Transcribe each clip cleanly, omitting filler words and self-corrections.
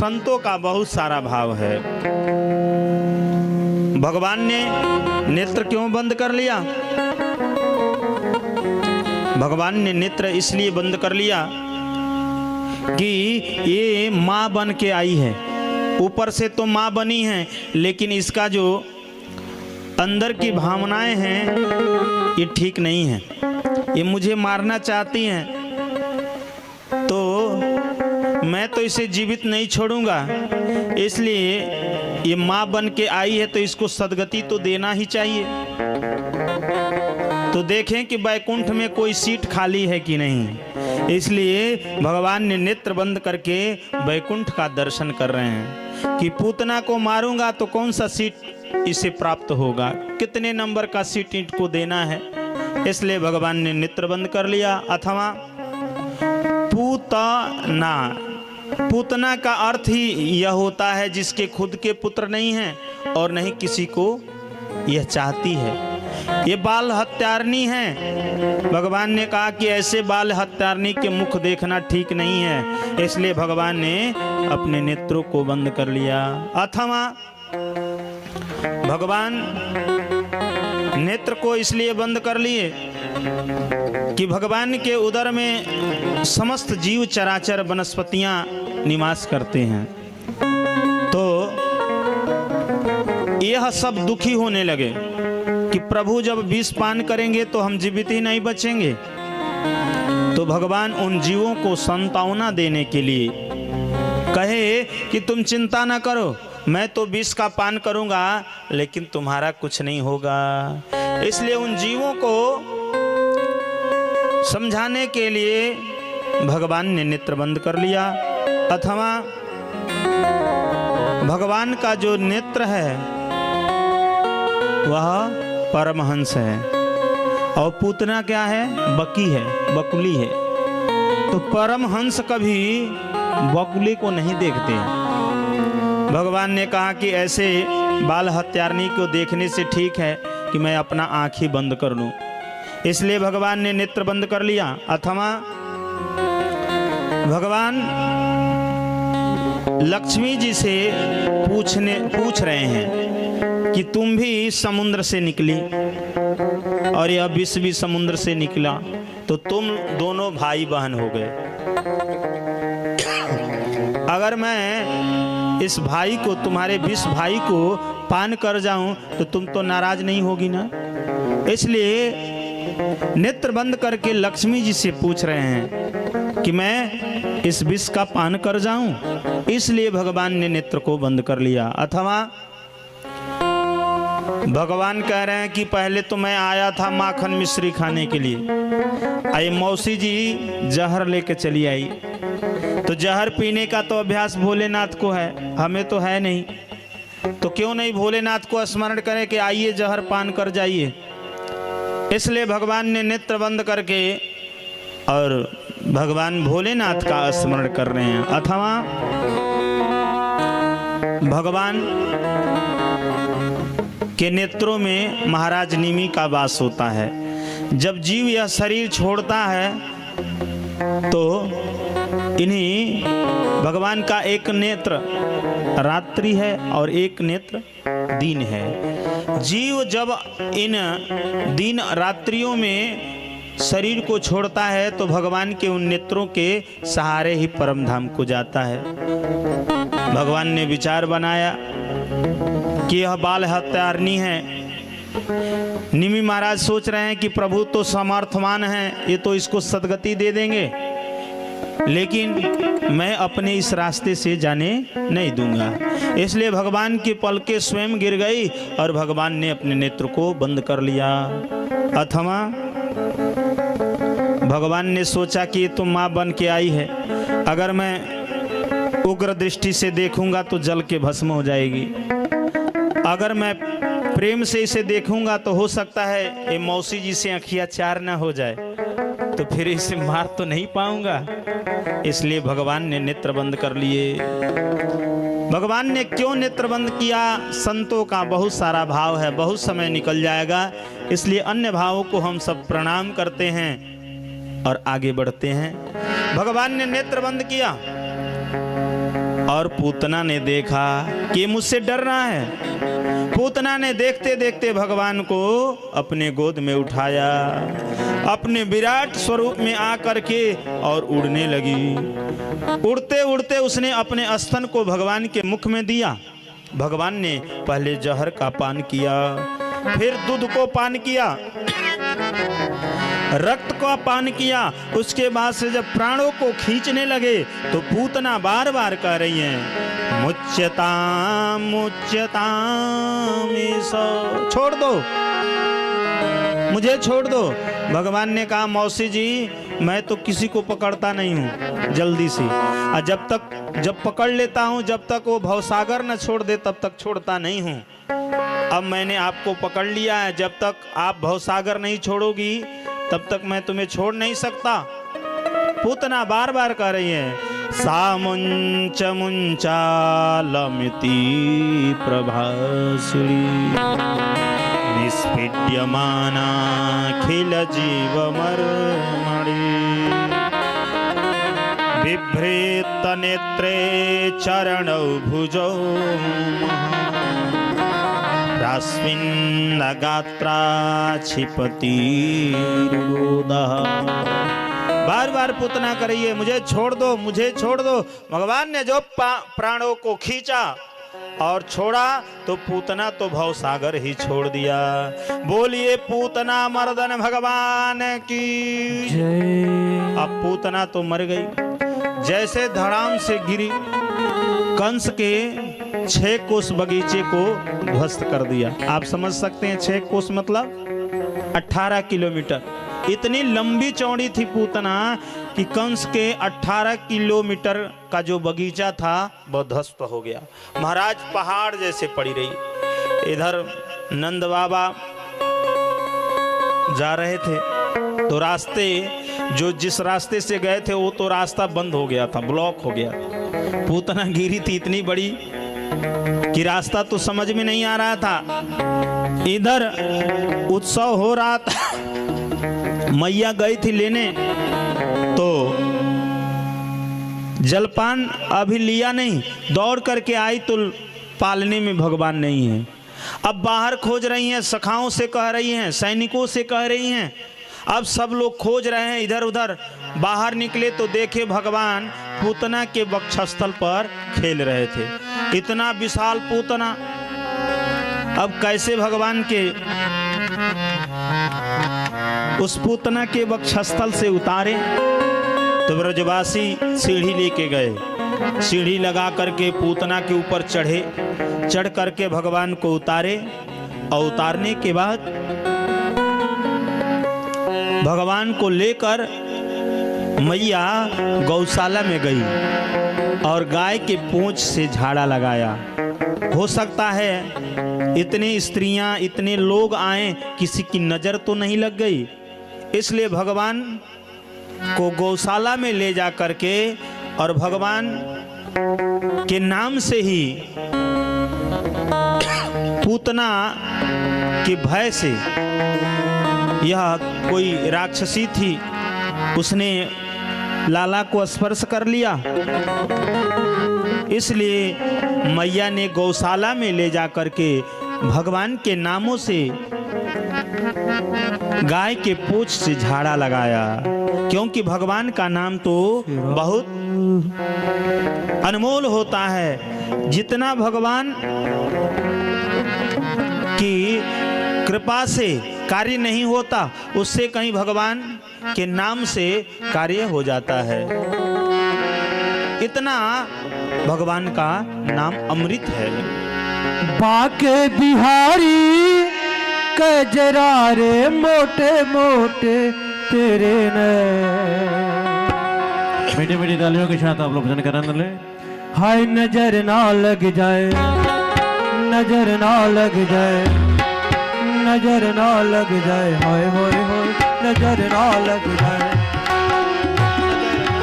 संतों का बहुत सारा भाव है। भगवान ने नेत्र क्यों बंद कर लिया? भगवान ने नेत्र इसलिए बंद कर लिया कि ये माँ बन के आई है, ऊपर से तो माँ बनी है, लेकिन इसका जो अंदर की भावनाएं हैं ये ठीक नहीं है। ये मुझे मारना चाहती हैं, तो मैं तो इसे जीवित नहीं छोड़ूंगा, इसलिए ये माँ बन के आई है तो इसको सदगति तो देना ही चाहिए। तो देखें कि बैकुंठ में कोई सीट खाली है कि नहीं। इसलिए भगवान ने नेत्र बंद करके बैकुंठ का दर्शन कर रहे हैं कि पूतना को मारूंगा तो कौन सा सीट इसे प्राप्त होगा, कितने नंबर का सीट इनको देना है। इसलिए भगवान ने नेत्र बंद कर लिया। अथवा पूतना, पूतना का अर्थ ही यह होता है जिसके खुद के पुत्र नहीं हैं और नहीं किसी को यह चाहती है। ये बाल हत्यारनी है। भगवान ने कहा कि ऐसे बाल हत्यारनी के मुख देखना ठीक नहीं है, इसलिए भगवान ने अपने नेत्रों को बंद कर लिया। अथवा भगवान नेत्र को इसलिए बंद कर लिए कि भगवान के उदर में समस्त जीव चराचर वनस्पतियां निवास करते हैं, तो यह सब दुखी होने लगे कि प्रभु जब विष पान करेंगे तो हम जीवित ही नहीं बचेंगे। तो भगवान उन जीवों को सांत्वना देने के लिए कहे कि तुम चिंता ना करो, मैं तो विष का पान करूंगा लेकिन तुम्हारा कुछ नहीं होगा। इसलिए उन जीवों को समझाने के लिए भगवान ने नेत्र बंद कर लिया। अथवा भगवान का जो नेत्र है वह परमहंस है और पूतना क्या है? बकी है, बकुली है। तो परमहंस कभी बकुली को नहीं देखते। भगवान ने कहा कि ऐसे बाल हत्यारनी को देखने से ठीक है कि मैं अपना आँख ही बंद कर लूं। इसलिए भगवान ने नेत्र बंद कर लिया। अथवा भगवान लक्ष्मी जी से पूछ रहे हैं कि तुम भी समुद्र से निकली और यह विष भी समुद्र से निकला, तो तुम दोनों भाई बहन हो गए। अगर मैं इस भाई को, तुम्हारे विष भाई को पान कर जाऊं तो तुम तो नाराज नहीं होगी ना। इसलिए नेत्र बंद करके लक्ष्मी जी से पूछ रहे हैं कि मैं इस विष का पान कर जाऊं। इसलिए भगवान ने नेत्र को बंद कर लिया। अथवा भगवान कह रहे हैं कि पहले तो मैं आया था माखन मिश्री खाने के लिए, आई मौसी जी जहर लेके चली आई, तो जहर पीने का तो अभ्यास भोलेनाथ को है, हमें तो है नहीं। तो क्यों नहीं भोलेनाथ को स्मरण करें कि आइए जहर पान कर जाइए। इसलिए भगवान ने नेत्र बंद करके और भगवान भोलेनाथ का स्मरण कर रहे हैं। अथवा भगवान के नेत्रों में महाराज निमि का वास होता है। जब जीव यह शरीर छोड़ता है तो इन्हीं भगवान का एक नेत्र रात्रि है और एक नेत्र दिन है। जीव जब इन दिन रात्रियों में शरीर को छोड़ता है तो भगवान के उन नेत्रों के सहारे ही परम धाम को जाता है। भगवान ने विचार बनाया कि यह बाल हत्यारनी है। निमि महाराज सोच रहे हैं कि प्रभु तो समर्थवान हैं, ये तो इसको सदगति दे देंगे, लेकिन मैं अपने इस रास्ते से जाने नहीं दूंगा। इसलिए भगवान की पलकें स्वयं गिर गई और भगवान ने अपने नेत्र को बंद कर लिया। अथवा भगवान ने सोचा कि ये तो माँ बन के आई है, अगर मैं उग्र दृष्टि से देखूंगा तो जल के भस्म हो जाएगी, अगर मैं प्रेम से इसे देखूंगा तो हो सकता है ये मौसी जी से आँखियाँ चार ना हो जाए, तो फिर इसे मार तो नहीं पाऊंगा। इसलिए भगवान ने नेत्र बंद कर लिए। भगवान ने क्यों नेत्र बंद किया? संतों का बहुत सारा भाव है, बहुत समय निकल जाएगा, इसलिए अन्य भावों को हम सब प्रणाम करते हैं और आगे बढ़ते हैं। भगवान ने नेत्र बंद किया और पूतना ने देखा कि मुझसे डर रहा है। पूतना ने देखते देखते भगवान को अपने गोद में उठाया, अपने विराट स्वरूप में आकर के और उड़ने लगी। उड़ते उड़ते उसने अपने स्तन को भगवान के मुख में दिया। भगवान ने पहले जहर का पान किया, फिर दूध को पान किया, रक्त का पान किया। उसके बाद से जब प्राणों को खींचने लगे तो पूतना बार बार कह रही है, मुच्यताम मुच्यताम, छोड़ दो, मुझे छोड़ दो। भगवान ने कहा, मौसी जी मैं तो किसी को पकड़ता नहीं हूँ जल्दी से, और जब पकड़ लेता हूँ, जब तक वो भवसागर न छोड़ दे तब तक छोड़ता नहीं हूँ। अब मैंने आपको पकड़ लिया है, जब तक आप भवसागर नहीं छोड़ोगी तब तक मैं तुम्हें छोड़ नहीं सकता। पूतना बार बार कह रही है, सा मुंच मुंचालमिति प्रभासिणी निस्पीड्यमाना खिल जीवमर्मणि बिभ्रेत नेत्रे चरणौ भुजौ रास्मिन् गात्रा क्षिपति रुदः। बार बार पूतना कर रही है, मुझे छोड़ दो, मुझे छोड़ दो। भगवान ने जो प्राणों को खींचा और छोड़ा तो पूतना तो भवसागर ही छोड़ दिया। बोलिए पूतना मर्दन भगवान की जय। अब पूतना तो मर गई, जैसे धड़ाम से गिरी, कंस के 6 कोस बगीचे को ध्वस्त कर दिया। आप समझ सकते हैं 6 कोस मतलब 18 किलोमीटर। इतनी लंबी चौड़ी थी पूतना कि कंस के 18 किलोमीटर का जो बगीचा था वह ध्वस्त हो गया। महाराज पहाड़ जैसे पड़ी रही। इधर नंद बाबा जा रहे थे तो रास्ते, जो जिस रास्ते से गए थे वो तो रास्ता बंद हो गया था, ब्लॉक हो गया था। पूतना गिरी थी इतनी बड़ी कि रास्ता तो समझ में नहीं आ रहा था। इधर उत्सव हो रहा था, मैया गई थी लेने तो जलपान अभी लिया नहीं, दौड़ करके आई तो पालने में भगवान नहीं है। अब बाहर खोज रही हैं, सखाओं से कह रही हैं, सैनिकों से कह रही हैं। अब सब लोग खोज रहे हैं इधर उधर। बाहर निकले तो देखे भगवान पूतना के वक्षस्थल पर खेल रहे थे। इतना विशाल पूतना, अब कैसे भगवान के उस पूतना के वक्षस्थल से उतारे? तो ब्रजवासी सीढ़ी लेके गए, सीढ़ी लगा करके पूतना के ऊपर चढ़े, चढ़ करके भगवान को उतारे। और उतारने के बाद भगवान को लेकर मैया गौशाला में गई और गाय के पूंछ से झाड़ा लगाया। हो सकता है इतनी स्त्रियां, इतने लोग आए, किसी की नजर तो नहीं लग गई, इसलिए भगवान को गौशाला में ले जा करके और भगवान के नाम से ही पूतना के भय से, यह कोई राक्षसी थी, उसने लाला को स्पर्श कर लिया, इसलिए मैया ने गौशाला में ले जा करके भगवान के नामों से गाय के पूंछ से झाड़ा लगाया। क्योंकि भगवान का नाम तो बहुत अनमोल होता है। जितना भगवान की कृपा से कार्य नहीं होता, उससे कहीं भगवान के नाम से कार्य हो जाता है। इतना भगवान का नाम अमृत है। बाके बिहारी कजरारे मोटे मोटे तेरे ने। मीठी मीठी तालियों के साथ आप लोग भजन कराने ले। हाय नजर ना लग जाए, नजर ना लग जाए, नजर ना लग जाए, हाय होय होय नजर ना लग जाए।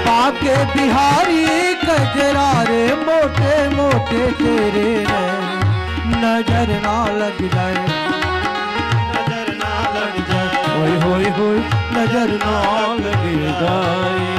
बाके बिहारी कजरारे मोटे मोटे तेरे ने, नजर ना लग जाए, नजर ना लग जाए, होय होय होय नजर ना लग जाए।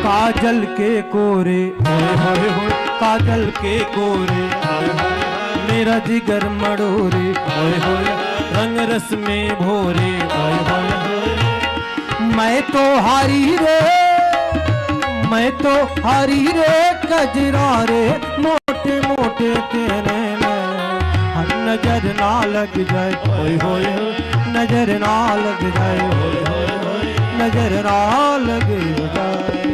काजल के कोरे होए होए होए, काजल के कोरे होए होए, मेरा जिगर मड़ोरे होए होए, रंग रस में भोरे होए होए होए। मैं तो हारी रे, मैं तो हारी रे, कजरा रे मोटे मोटे तेरे में नजर ना लग जाए होए होए होए, नजर ना लग जाए होए होए होए, नजर ना लग जाए।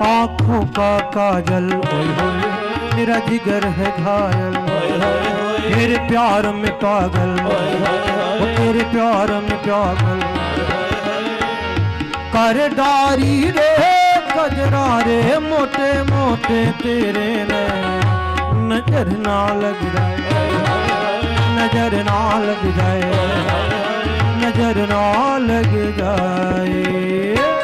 आँखों का काजल ओए होए, मेरा जिगर है घायल, तेरे प्यार में पागल, तेरे प्यार में पागल, कर डारी रे कजरा रे मोटे मोटे तेरे ने नजर ना लग जाए, नजर ना लग जाए, नजर ना लग जाए।